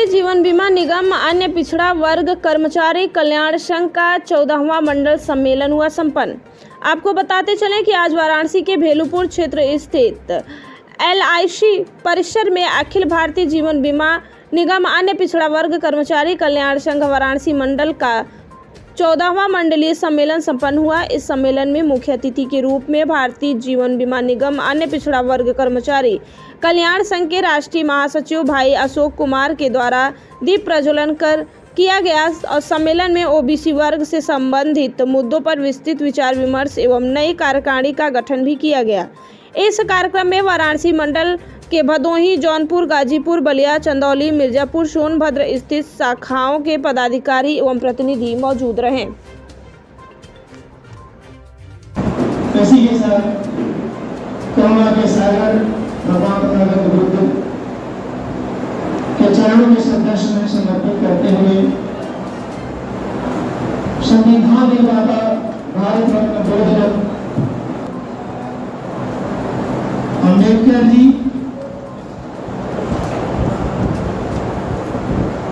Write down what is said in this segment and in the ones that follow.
जीवन बीमा निगम अन्य पिछड़ा वर्ग कर्मचारी कल्याण संघ का 14वां मंडल सम्मेलन हुआ संपन्न। आपको बताते चलें कि आज वाराणसी के भेलूपुर क्षेत्र स्थित LIC परिसर में अखिल भारतीय जीवन बीमा निगम अन्य पिछड़ा वर्ग कर्मचारी कल्याण संघ वाराणसी मंडल का 14वां मंडलीय सम्मेलन संपन्न हुआ। इस सम्मेलन में मुख्य अतिथि के रूप में भारतीय जीवन बीमा निगम अन्य पिछड़ा वर्ग कर्मचारी कल्याण संघ के राष्ट्रीय महासचिव भाई अशोक कुमार के द्वारा दीप प्रज्वलन किया गया और सम्मेलन में OBC वर्ग से संबंधित मुद्दों पर विस्तृत विचार विमर्श एवं नई कार्यकारिणी का गठन भी किया गया। इस कार्यक्रम में वाराणसी मंडल के भदोही, जौनपुर, गाजीपुर, बलिया, चंदौली, मिर्जापुर, सोनभद्र स्थित शाखाओं के पदाधिकारी एवं प्रतिनिधि मौजूद रहे। इसी के साथ करुणा के सागर भगवान बुद्ध के चरणों में श्रद्धासुमन समर्पित करते हुए संविधान निर्माता भारत रत्न बोधरत्न अम्बेडकर जी,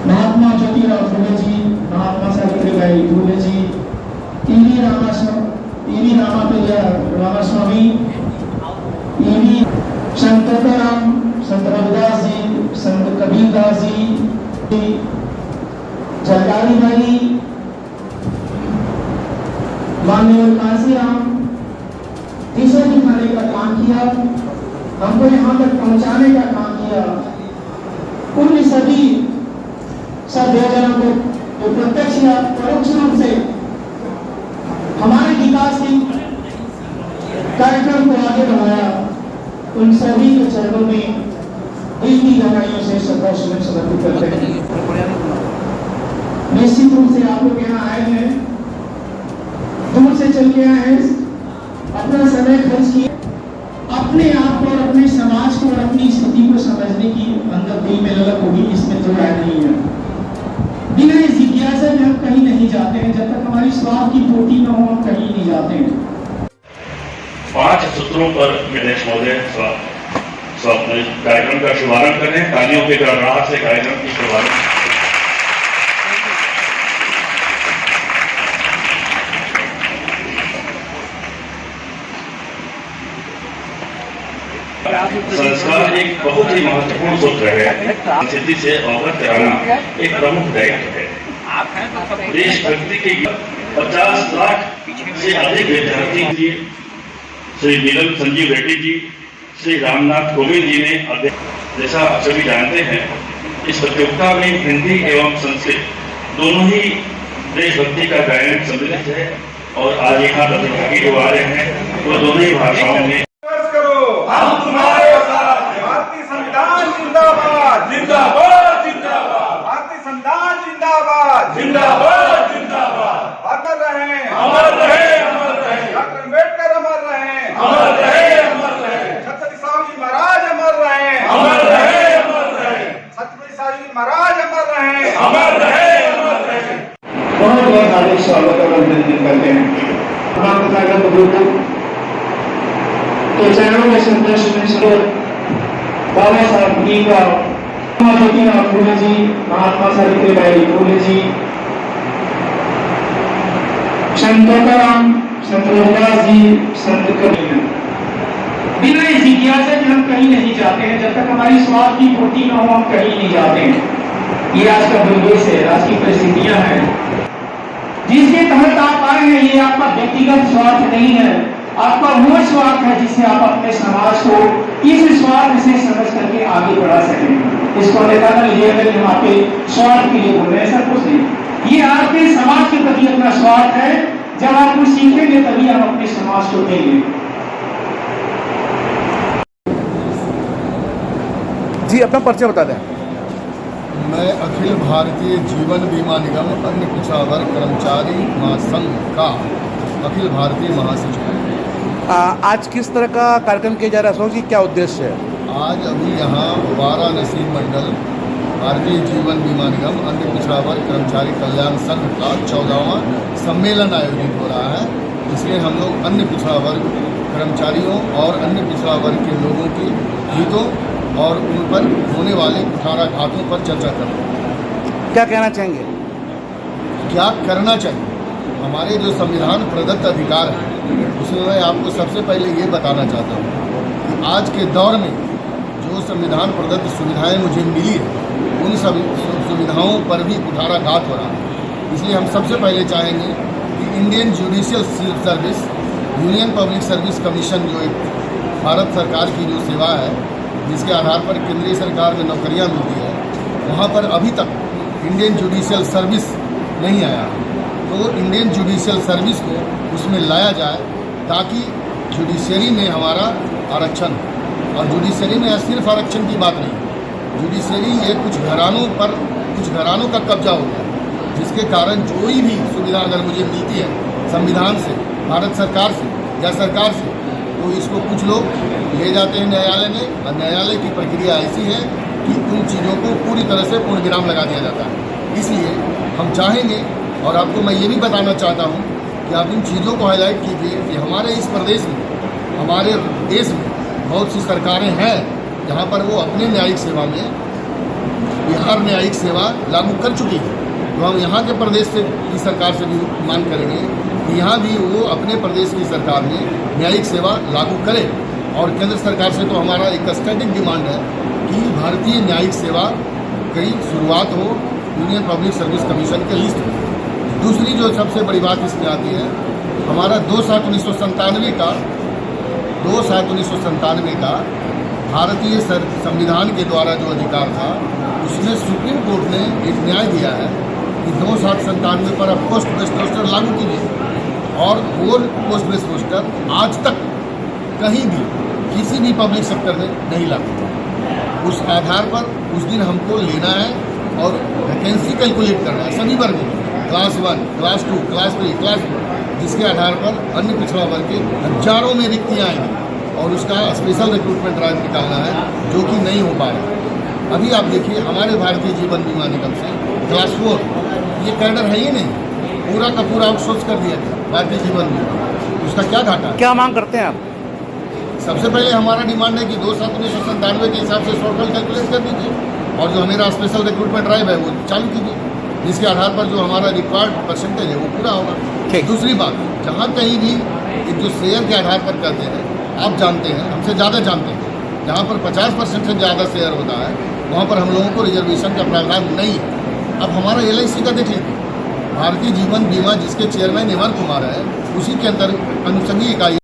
महात्मा ज्योतिराव फुले जी, महात्मा सावित्रीबाई फुले जी, टीवी रामास्वामी, संत तुकाराम, संत रविदास जी, संत कबीरदास जी, जरदारी भाई, माननीय कांसीराम, दिशा दिखाने का काम किया, हमको यहाँ तक पहुँचाने का काम किया। उन सभी सभ्यजनों को जो प्रत्यक्ष या परोक्ष रूप से हमारे विकास के कार्यक्रम को आगे बढ़ाया, उन सभी के चरणों में दिल की गहराइयों से श्रद्धासुमन समर्पित करते हैं। निश्चित रूप से आप लोग यहाँ आए हैं, दूर से चल के आए हैं, अपना समय खर्च किए, अपने आप को और अपने समाज को और अपनी स्थिति को समझने की अंदर दिल में ललक होगी, इसमें तो राय नहीं है। बिना इस जिज्ञासा में हम कहीं नहीं जाते हैं, जब तक हमारी स्वार्थ की पूर्ति न हो हम कहीं नहीं जाते हैं। 5 सूत्रों पर गणेश महोदय कार्यक्रम का शुभारंभ करें। तालियों के गड़गड़ाहट से कार्यक्रम की शुभारंभ। संस्कार एक बहुत ही महत्वपूर्ण सूत्र है। स्थिति से अवगत कराना एक प्रमुख दायित्व है। देशभक्ति के 50 लाख से अधिक विद्यार्थी श्री नीलम संजीव रेड्डी जी, श्री रामनाथ कोविंद जी ने, जैसा आप सभी जानते हैं, इस प्रतियोगिता में हिंदी एवं संस्कृत दोनों ही देशभक्ति का गायन सम्मिलित है और आज यहाँ प्रतिभागी जो आ रहे हैं वो दोनों ही भाषाओं में। हम तुम्हारे साथ हैं। भारतीय संविधान जिंदाबाद, जिंदाबाद, जिंदाबाद। भारतीय संविधान जिंदाबाद, जिंदाबाद, जिंदाबाद। अमर रहे, अमर रहे, अमर रहे। डॉक्टर अम्बेडकर अमर रहे, अमर रहे, अमर रहे। छत्रपति शिवाजी महाराज अमर रहे, अमर रहे, अमर रहे। छत्रपति शिवाजी महाराज अमर रहे, अमर रहे, अमर रहे। बहुत बहुत हार्दिक स्वागत और अभिनंदन करते हैं। तो चरणों में श्रद्धासुमन बाबा साहब जी का, ज्योतिराव फुले जी, महात्मा सावित्रीबाई फुले जी, संत तुकाराम, संत रविदास जी, संत कबीर। बिना इस जिज्ञासा में हम कहीं नहीं जाते हैं, जब तक हमारी स्वार्थ की पूर्ति न हो हम कहीं नहीं जाते हैं। ये आज का परिवेश है, आज की परिस्थितियां हैं जिसके तहत आप आए हैं। ये आपका व्यक्तिगत स्वार्थ नहीं है, आपका वो स्वार्थ है जिससे आप अपने समाज को इस स्वार्थ से समझ करके आगे बढ़ा सकें। इसको नेता लीजिएगा कि हम आपके स्वार्थ के लिए बोल रहे हैं, ऐसा कुछ नहीं। ये आपके समाज के प्रति अपना स्वार्थ है। जब आप कुछ सीखेंगे तभी आप अपने समाज को देंगे। जी, अपना परिचय बता दें। मैं अखिल भारतीय जीवन बीमा निगम अन्य पिछड़ा वर्ग कर्मचारी महासंघ का अखिल भारतीय महासचिव हूँ। आज किस तरह का कार्यक्रम किया जा रहा है, सोचिए क्या उद्देश्य है? आज अभी यहाँ वाराणसी मंडल भारतीय जीवन बीमा निगम अन्य पिछड़ा वर्ग कर्मचारी कल्याण संघ का 14वां सम्मेलन आयोजित हो रहा है। इसमें हम लोग अन्य पिछड़ा वर्ग कर्मचारियों और अन्य पिछड़ा वर्ग के लोगों की हितों और उन पर होने वाले कुठाराघातों पर चर्चा करते हैं। क्या कहना चाहेंगे? क्या करना चाहिए? हमारे जो संविधान प्रदत्त अधिकार है उसमें मैं आपको सबसे पहले ये बताना चाहता हूँ कि आज के दौर में जो संविधान प्रदत्त सुविधाएं मुझे मिली है उन सभी सुविधाओं पर भी कुठाराघात हो रहा है। इसलिए हम सबसे पहले चाहेंगे कि Indian judicial service, union public service commission जो एक भारत सरकार की जो सेवा है जिसके आधार पर केंद्रीय सरकार में नौकरियां मिलती है, वहाँ पर अभी तक इंडियन जुडिशियल सर्विस नहीं आया। तो इंडियन जुडिशियल सर्विस को उसमें लाया जाए ताकि जुडिशरी में हमारा आरक्षण हो। और जुडिशरी में सिर्फ आरक्षण की बात नहीं, जुडिशरी ये कुछ घरानों का कब्जा हो गया, जिसके कारण कोई भी सुविधा अगर मुझे मिलती है संविधान से, भारत सरकार से या सरकार से, तो इसको कुछ लोग ले जाते हैं न्यायालय में और न्यायालय की प्रक्रिया ऐसी है कि उन चीज़ों को पूरी तरह से पूर्ण विराम लगा दिया जाता है। इसलिए हम चाहेंगे और आपको मैं ये भी बताना चाहता हूँ कि आप इन चीज़ों को हाईलाइट कीजिए कि हमारे इस प्रदेश में, हमारे देश में बहुत सी सरकारें हैं जहाँ पर वो अपने न्यायिक सेवा में बिहार न्यायिक सेवा लागू कर चुकी है। तो हम यहाँ के प्रदेश से की सरकार से भी मांग करेंगे कि यहाँ भी वो अपने प्रदेश की सरकार में न्यायिक सेवा लागू करे। और केंद्र सरकार से तो हमारा एक स्टैटिक डिमांड है कि भारतीय न्यायिक सेवा की शुरुआत हो यूनियन पब्लिक सर्विस कमीशन के लिस्ट में। दूसरी जो सबसे बड़ी बात इसमें आती है, हमारा 2/7/1997 का भारतीय संविधान के द्वारा जो अधिकार था उसमें सुप्रीम कोर्ट ने एक न्याय दिया है कि 2/7/97 पर अब पोस्ट बेस्ड रोस्टर लागू कीजिए। और वो पोस्ट बेस्ड रोस्टर आज तक कहीं भी किसी भी पब्लिक सेक्टर में नहीं लागू। उस आधार पर उस दिन हमको लेना है और वैकेंसी कैलकुलेट करना है सभी वर्ग में, क्लास 1, क्लास 2, क्लास 3, क्लास 4, जिसके आधार पर अन्य पिछड़ा वर्ग के हजारों में रिक्तियाँ आएंगी और उसका स्पेशल रिक्रूटमेंट ड्राइव निकालना है जो कि नहीं हो पा रहा। अभी आप देखिए हमारे भारतीय जीवन बीमा निगम से क्लास 4 ये कैडर है ही नहीं, पूरा का पूरा आउटसोर्स कर दिया गया भारतीय जीवन बीमा। उसका क्या घाटा है? क्या मांग करते हैं आप? सबसे पहले हमारा डिमांड है कि 2/7/1997 के हिसाब से शॉर्टफॉल कैलकुलेट कर दीजिए और जो मेरा स्पेशल रिक्रूटमेंट ड्राइव है वो चालू कीजिए, जिसके आधार पर जो हमारा रिक्वायर्ड परसेंटेज है वो पूरा होगा। दूसरी बात, जहाँ कहीं भी एक जो शेयर के आधार पर करते हैं, आप जानते हैं, हमसे ज़्यादा जानते हैं, जहाँ पर 50% से ज़्यादा शेयर होता है वहाँ पर हम लोगों को रिजर्वेशन का प्रावधान नहीं है। अब हमारा LIC का देख लीजिए, भारतीय जीवन बीमा जिसके चेयरमैन हेमंत कुमार है, उसी के अंदर अनुषंगी इकाई